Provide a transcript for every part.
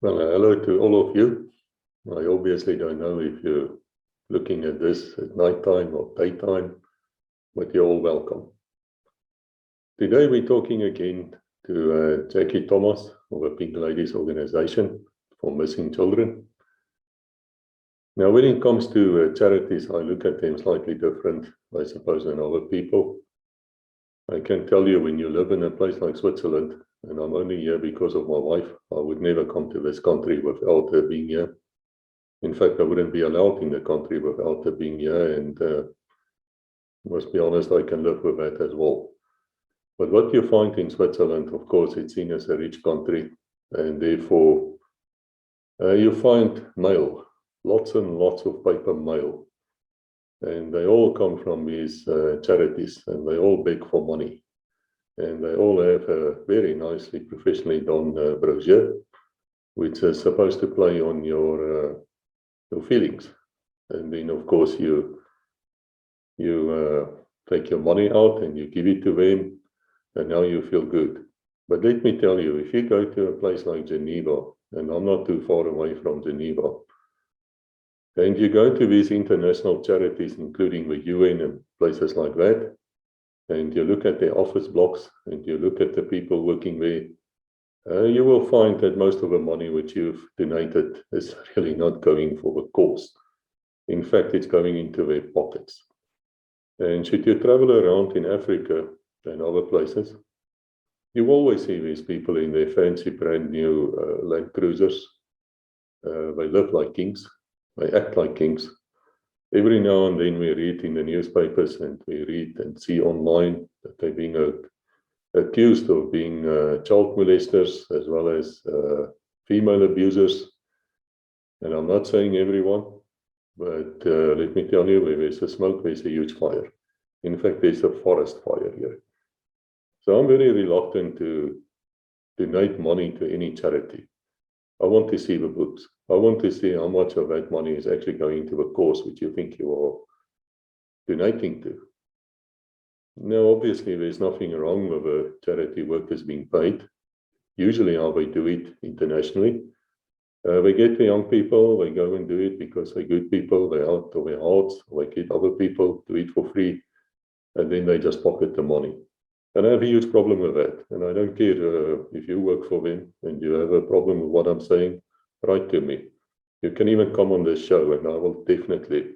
Well, hello to all of you. I obviously don't know if you're looking at this at nighttime or daytime, but you're all welcome. Today we're talking again to Jackie Thomas of the Pink Ladies Organization for Missing Children. Now, when it comes to charities, I look at them slightly different, I suppose, than other people. I can tell you, when you live in a place like Switzerland, and I'm only here because of my wife, I would never come to this country without her being here. In fact, I wouldn't be allowed in the country without her being here, and must be honest, I can live with that as well. But what you find in Switzerland, of course, it's seen as a rich country, and therefore you find mail, lots and lots of paper mail, and they all come from these charities, and they all beg for money. And they all have a very nicely, professionally done brochure, which is supposed to play on your feelings. And then, of course, you take your money out and you give it to them, and now you feel good. But let me tell you, if you go to a place like Geneva, and I'm not too far away from Geneva, and you go to these international charities, including the UN and places like that, and you look at their office blocks, and you look at the people working there, you will find that most of the money which you've donated is really not going for the cause. In fact, it's going into their pockets. And should you travel around in Africa and other places, you always see these people in their fancy brand new Land Cruisers. They live like kings, they act like kings. Every now and then we read in the newspapers and we read and see online that they're being accused of being child molesters as well as female abusers. And I'm not saying everyone, but let me tell you, where there's a smoke, there's a huge fire. In fact, there's a forest fire here. So I'm very reluctant to donate money to any charity. I want to see the books. I want to see how much of that money is actually going to the cause which you think you are donating to. Now, obviously, there's nothing wrong with a charity workers being paid. Usually how they do it internationally, they get the young people, they go and do it because they're good people, they're out of their hearts, they get other people to eat for free, and then they just pocket the money. And I have a huge problem with that. And I don't care if you work for them and you have a problem with what I'm saying, write to me. You can even come on this show and I will definitely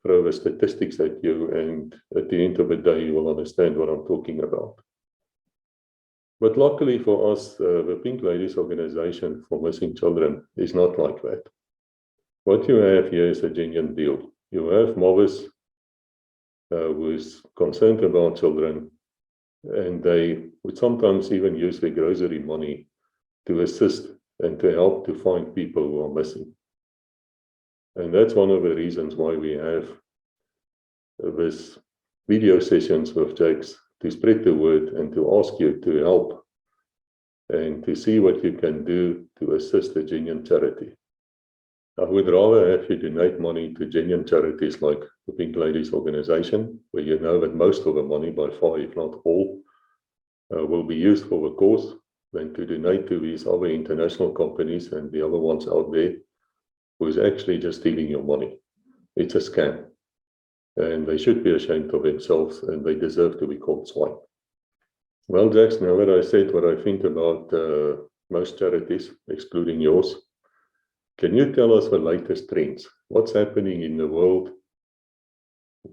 throw the statistics at you, and at the end of the day, you will understand what I'm talking about. But luckily for us, the Pink Ladies Organization for Missing Children is not like that. What you have here is a genuine deal. You have mothers who is concerned about children, and they would sometimes even use their grocery money to assist and to help to find people who are missing. And that's one of the reasons why we have this video sessions with Jakes, to spread the word and to ask you to help and to see what you can do to assist a genuine charity. I would rather have you donate money to genuine charities like the Pink Ladies Organization, where you know that most of the money, by far, if not all, will be used for the cause, than to donate to these other international companies and the other ones out there who is actually just stealing your money. It's a scam. And they should be ashamed of themselves, and they deserve to be called swine. Well, Jax, now that I said what I think about most charities, excluding yours, can you tell us the latest trends? What's happening in the world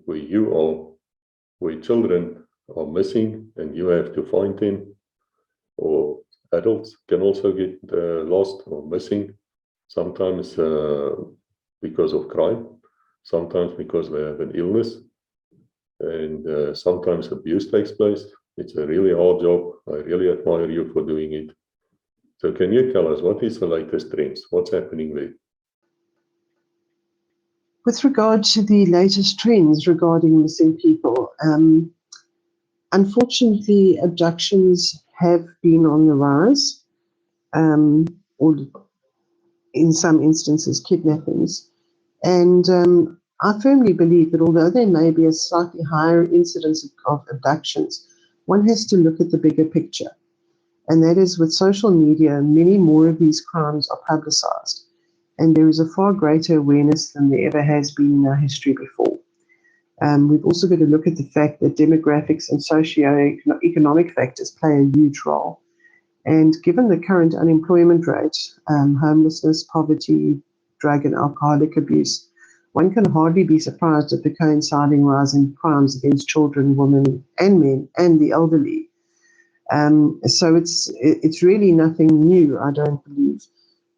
where you are, where children are missing and you have to find them, or adults can also get lost or missing, sometimes because of crime, sometimes because they have an illness, and sometimes abuse takes place. It's a really hard job. I really admire you for doing it. So can you tell us, what is the latest trends? What's happening there? With regard to the latest trends regarding missing people, unfortunately, abductions have been on the rise, or in some instances, kidnappings. And I firmly believe that although there may be a slightly higher incidence of abductions, one has to look at the bigger picture. And that is, with social media, many more of these crimes are publicized. And there is a far greater awareness than there ever has been in our history before. We've also got to look at the fact that demographics and socio-economic factors play a huge role. And given the current unemployment rate, homelessness, poverty, drug and alcoholic abuse, one can hardly be surprised at the coinciding rise in crimes against children, women, and men, and the elderly. So it's really nothing new, I don't believe,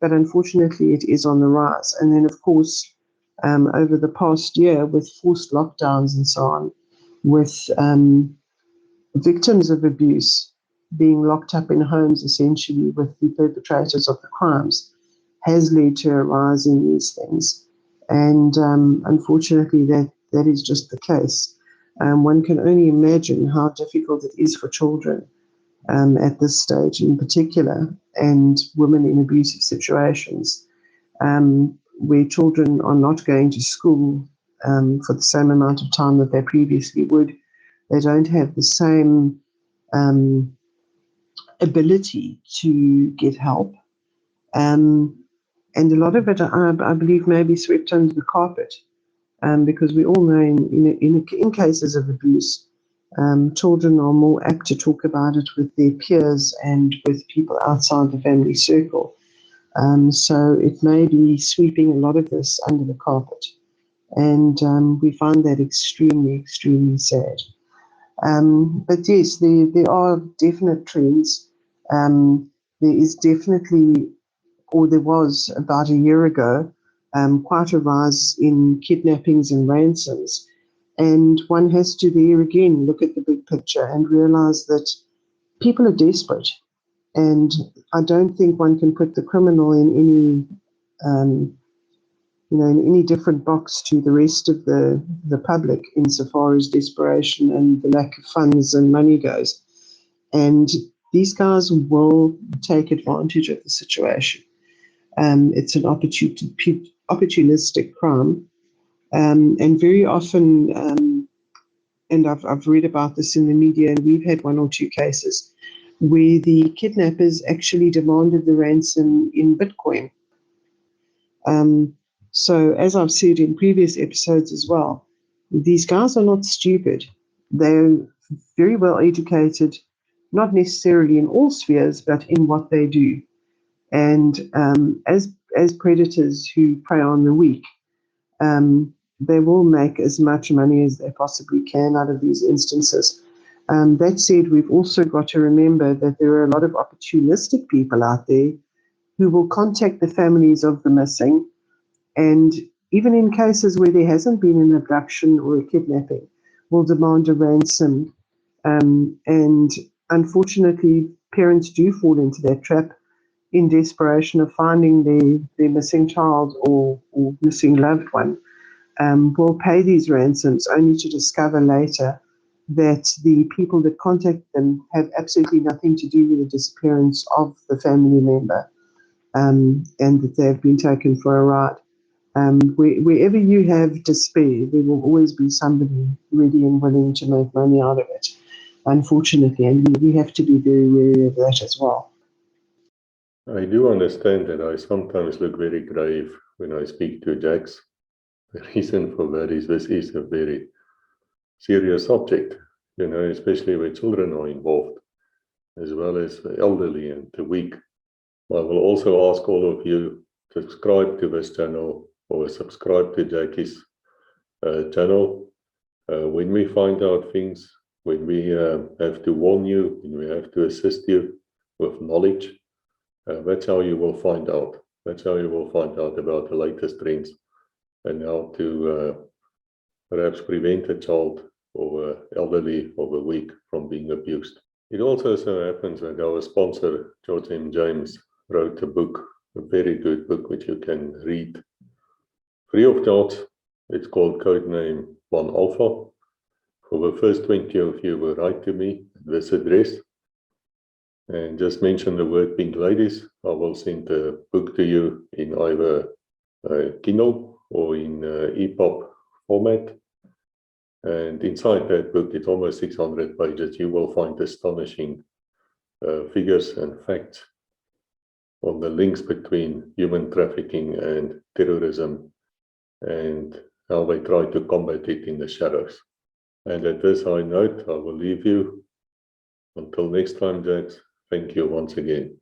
but unfortunately it is on the rise. And then, of course, over the past year, with forced lockdowns and so on, with victims of abuse being locked up in homes, essentially, with the perpetrators of the crimes, has led to a rise in these things. And unfortunately, that is just the case. One can only imagine how difficult it is for children at this stage in particular, and women in abusive situations, where children are not going to school for the same amount of time that they previously would. They don't have the same ability to get help. And a lot of it, I believe, may be swept under the carpet, because we all know in cases of abuse, children are more apt to talk about it with their peers and with people outside the family circle. So it may be sweeping a lot of this under the carpet. And we find that extremely, extremely sad. But yes, there are definite trends. There is definitely, or there was about a year ago, quite a rise in kidnappings and ransoms. And one has to there again look at the big picture and realize that people are desperate. And I don't think one can put the criminal in any different box to the rest of the public insofar as desperation and the lack of funds and money goes. And these guys will take advantage of the situation. It's an opportunistic crime. And very often, and I've read about this in the media, and we've had one or two cases where the kidnappers actually demanded the ransom in Bitcoin. So as I've said in previous episodes as well, these guys are not stupid. They're very well educated, not necessarily in all spheres, but in what they do. And as predators who prey on the weak, they will make as much money as they possibly can out of these instances. That said, we've also got to remember that there are a lot of opportunistic people out there who will contact the families of the missing, and even in cases where there hasn't been an abduction or a kidnapping, will demand a ransom. And unfortunately, parents do fall into that trap in desperation of finding their missing child or missing loved one. Will pay these ransoms only to discover later that the people that contact them have absolutely nothing to do with the disappearance of the family member, and that they've been taken for a ride. Wherever you have despair, there will always be somebody ready and willing to make money out of it, unfortunately, and we have to be very wary of that as well. I do understand that I sometimes look very grave when I speak to Jax. The reason for that is this is a very serious subject, especially where children are involved, as well as the elderly and the weak. I will also ask all of you to subscribe to this channel or subscribe to Jackie's channel. When we find out things, when we have to warn you, when we have to assist you with knowledge, that's how you will find out. That's how you will find out about the latest trends and how to perhaps prevent a child or elderly or the weak from being abused. It also so happens that our sponsor, George M. James, wrote a book, a very good book, which you can read free of charge. It's called Codename 1 Alpha. For the first 20 of you will write to me at this address and just mention the word Pink Ladies. I will send the book to you in either Kindle or in EPUB format. And inside that book, it's almost 600 pages. You will find astonishing figures and facts on the links between human trafficking and terrorism and how they try to combat it in the shadows. And at this high note, I will leave you. Until next time, Jax, thank you once again.